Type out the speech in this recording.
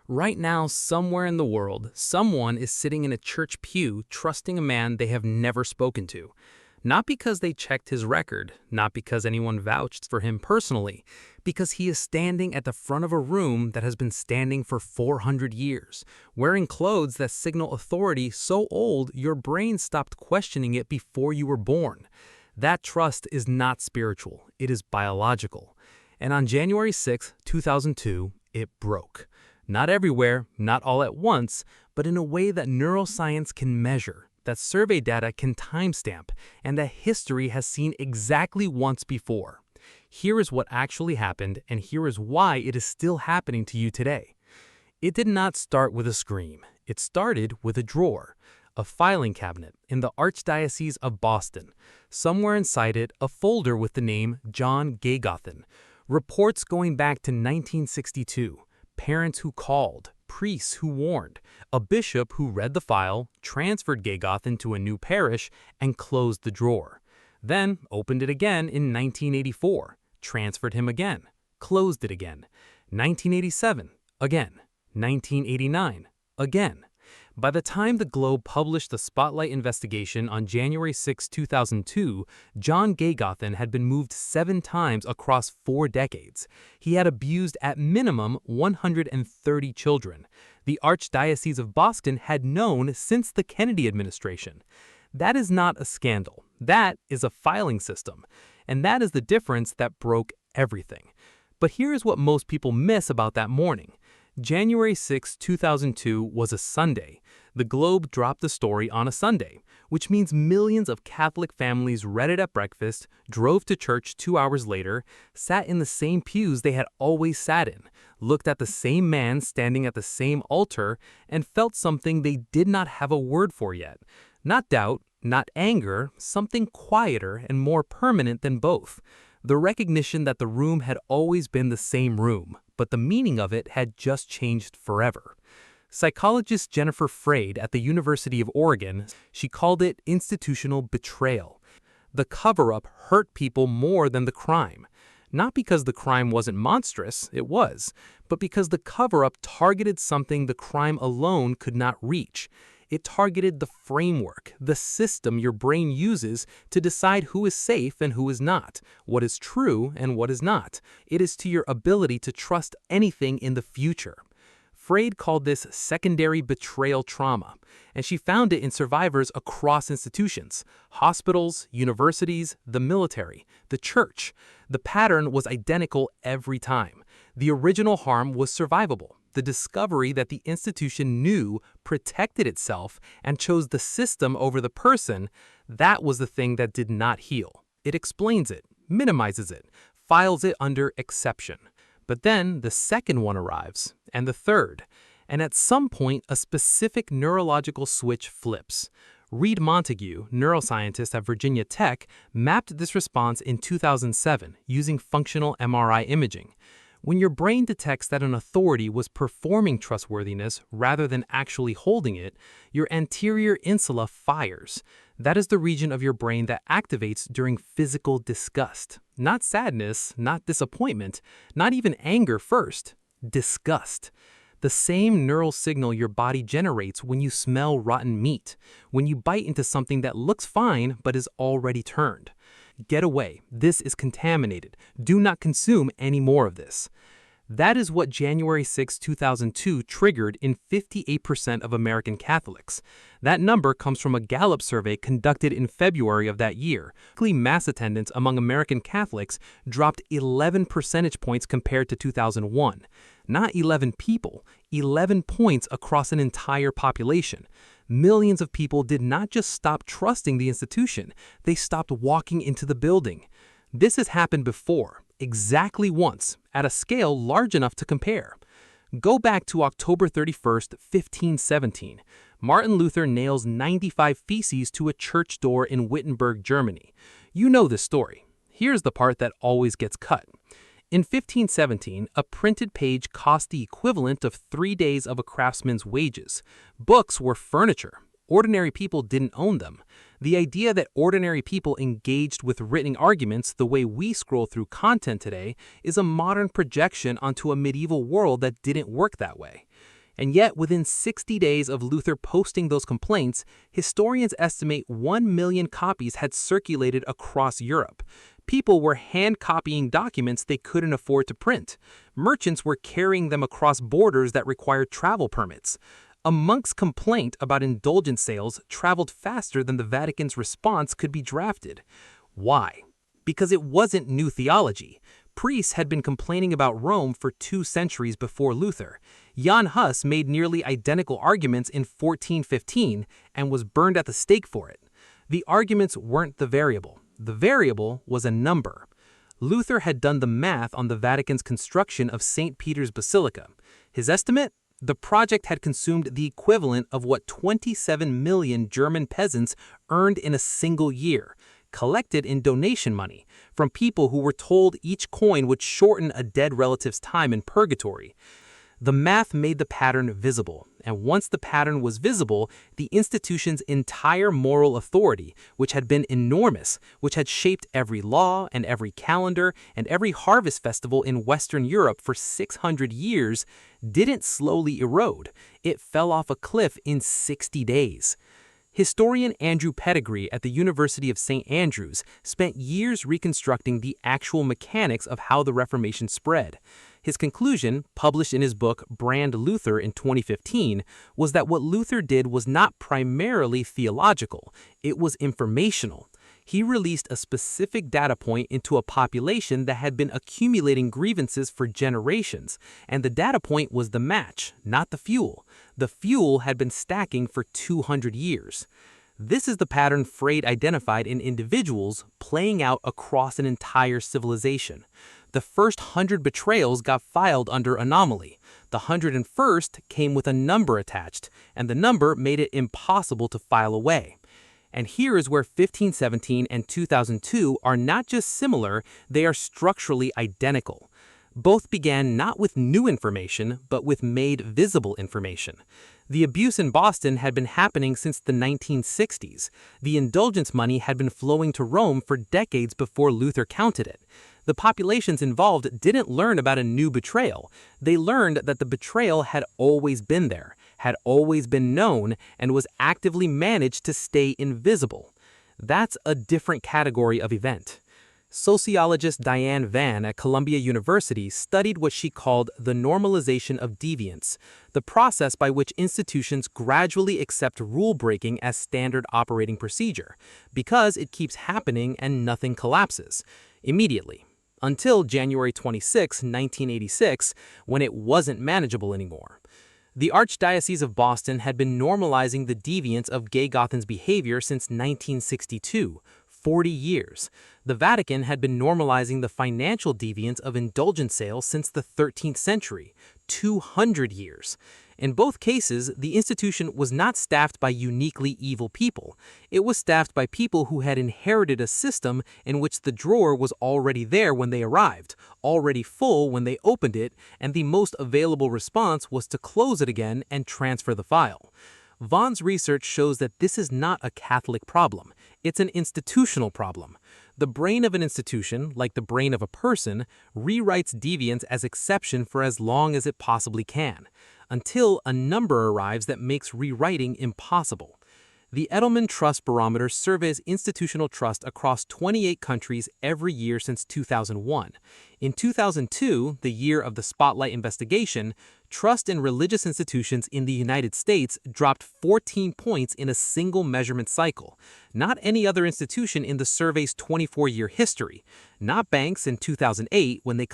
Right now, somewhere in the world, someone is sitting in a church pew trusting a man they have never spoken to. Not because they checked his record, not because anyone vouched for him personally, because he is standing at the front of a room that has been standing for 400 years, wearing clothes that signal authority so old your brain stopped questioning it before you were born. That trust is not spiritual, it is biological. And on January 6, 2002, it broke. Not everywhere, not all at once, but in a way that neuroscience can measure, that survey data can timestamp, and that history has seen exactly once before. Here is what actually happened, and here is why it is still happening to you today. It did not start with a scream. It started with a drawer, a filing cabinet in the Archdiocese of Boston. Somewhere inside it, a folder with the name John Gagothen. Reports going back to 1962. Parents who called, priests who warned, a bishop who read the file, transferred Gagothen to a new parish, and closed the drawer. Then opened it again in 1984, transferred him again, closed it again. 1987, again. 1989, again. By the time the Globe published the Spotlight investigation on January 6, 2002, John Gagothen had been moved 7 times across 4 decades. He had abused at minimum 130 children. The Archdiocese of Boston had known since the Kennedy administration. That is not a scandal. That is a filing system. And that is the difference that broke everything. But here is what most people miss about that morning. January 6, 2002 was a Sunday. The Globe dropped the story on a Sunday, which means millions of Catholic families read it at breakfast, drove to church 2 hours later, sat in the same pews they had always sat in, looked at the same man standing at the same altar, and felt something they did not have a word for yet. Not doubt, not anger, something quieter and more permanent than both. The recognition that the room had always been the same room, but the meaning of it had just changed forever. Psychologist Jennifer Freyd at the University of Oregon, she called it institutional betrayal. The cover-up hurt people more than the crime. Not because the crime wasn't monstrous, it was, but because the cover-up targeted something the crime alone could not reach. It targeted the framework, the system your brain uses to decide who is safe and who is not, what is true and what is not. It is to your ability to trust anything in the future. Freyd called this secondary betrayal trauma, and she found it in survivors across institutions, hospitals, universities, the military, the church. The pattern was identical every time. The original harm was survivable. The discovery that the institution knew, protected itself, and chose the system over the person, that was the thing that did not heal. It explains it, minimizes it, files it under exception. But then the second one arrives, and the third, and at some point a specific neurological switch flips. Reed Montague, neuroscientist at Virginia Tech, mapped this response in 2007 using functional MRI imaging. When your brain detects that an authority was performing trustworthiness rather than actually holding it, your anterior insula fires. That is the region of your brain that activates during physical disgust. Not sadness, not disappointment, not even anger first. Disgust. The same neural signal your body generates when you smell rotten meat, when you bite into something that looks fine but is already turned. Get away. This is contaminated. Do not consume any more of this. That is what January 6, 2002 triggered in 58% of American Catholics. That number comes from a Gallup survey conducted in February of that year. Mass attendance among American Catholics dropped 11 percentage points compared to 2001. Not 11 people, 11 points across an entire population. Millions of people did not just stop trusting the institution, they stopped walking into the building. This has happened before, exactly once, at a scale large enough to compare. Go back to October 31st, 1517. Martin Luther nails 95 feces to a church door in Wittenberg, Germany. You know this story. Here's the part that always gets cut. In 1517, a printed page cost the equivalent of 3 days of a craftsman's wages. Books were furniture. Ordinary people didn't own them. The idea that ordinary people engaged with written arguments the way we scroll through content today is a modern projection onto a medieval world that didn't work that way. And yet, within 60 days of Luther posting those complaints, historians estimate 1 million copies had circulated across Europe. People were hand-copying documents they couldn't afford to print. Merchants were carrying them across borders that required travel permits. A monk's complaint about indulgence sales traveled faster than the Vatican's response could be drafted. Why? Because it wasn't new theology. Priests had been complaining about Rome for 2 centuries before Luther. Jan Hus made nearly identical arguments in 1415 and was burned at the stake for it. The arguments weren't the variable. The variable was a number. Luther had done the math on the Vatican's construction of St. Peter's Basilica. His estimate? The project had consumed the equivalent of what 27 million German peasants earned in a single year, collected in donation money from people who were told each coin would shorten a dead relative's time in purgatory. The math made the pattern visible, and once the pattern was visible, the institution's entire moral authority, which had been enormous, which had shaped every law and every calendar and every harvest festival in Western Europe for 600 years, didn't slowly erode. It fell off a cliff in 60 days. Historian Andrew Pettigrew at the University of St. Andrews spent years reconstructing the actual mechanics of how the Reformation spread. His conclusion, published in his book Brand Luther in 2015, was that what Luther did was not primarily theological, it was informational. He released a specific data point into a population that had been accumulating grievances for generations, and the data point was the match, not the fuel. The fuel had been stacking for 200 years. This is the pattern Freud identified in individuals playing out across an entire civilization. The first 100 betrayals got filed under anomaly. The 101st came with a number attached, and the number made it impossible to file away. And here is where 1517 and 2002 are not just similar, they are structurally identical. Both began not with new information, but with made visible information. The abuse in Boston had been happening since the 1960s. The indulgence money had been flowing to Rome for decades before Luther counted it. The populations involved didn't learn about a new betrayal. They learned that the betrayal had always been there, had always been known, and was actively managed to stay invisible. That's a different category of event. Sociologist Diane Vann at Columbia University studied what she called the normalization of deviance, the process by which institutions gradually accept rule-breaking as standard operating procedure, because it keeps happening and nothing collapses immediately. Until January 26, 1986, when it wasn't manageable anymore. The Archdiocese of Boston had been normalizing the deviance of gay Gothans' behavior since 1962, 40 years. The Vatican had been normalizing the financial deviance of indulgence sales since the 13th century, 200 years. In both cases, the institution was not staffed by uniquely evil people. It was staffed by people who had inherited a system in which the drawer was already there when they arrived, already full when they opened it, and the most available response was to close it again and transfer the file. Vaughn's research shows that this is not a Catholic problem. It's an institutional problem. The brain of an institution, like the brain of a person, rewrites deviance as exception for as long as it possibly can, until a number arrives that makes rewriting impossible. The Edelman Trust Barometer surveys institutional trust across 28 countries every year since 2001. In 2002, the year of the Spotlight investigation, trust in religious institutions in the United States dropped 14 points in a single measurement cycle. Not any other institution in the survey's 24-year history. Not banks in 2008 when they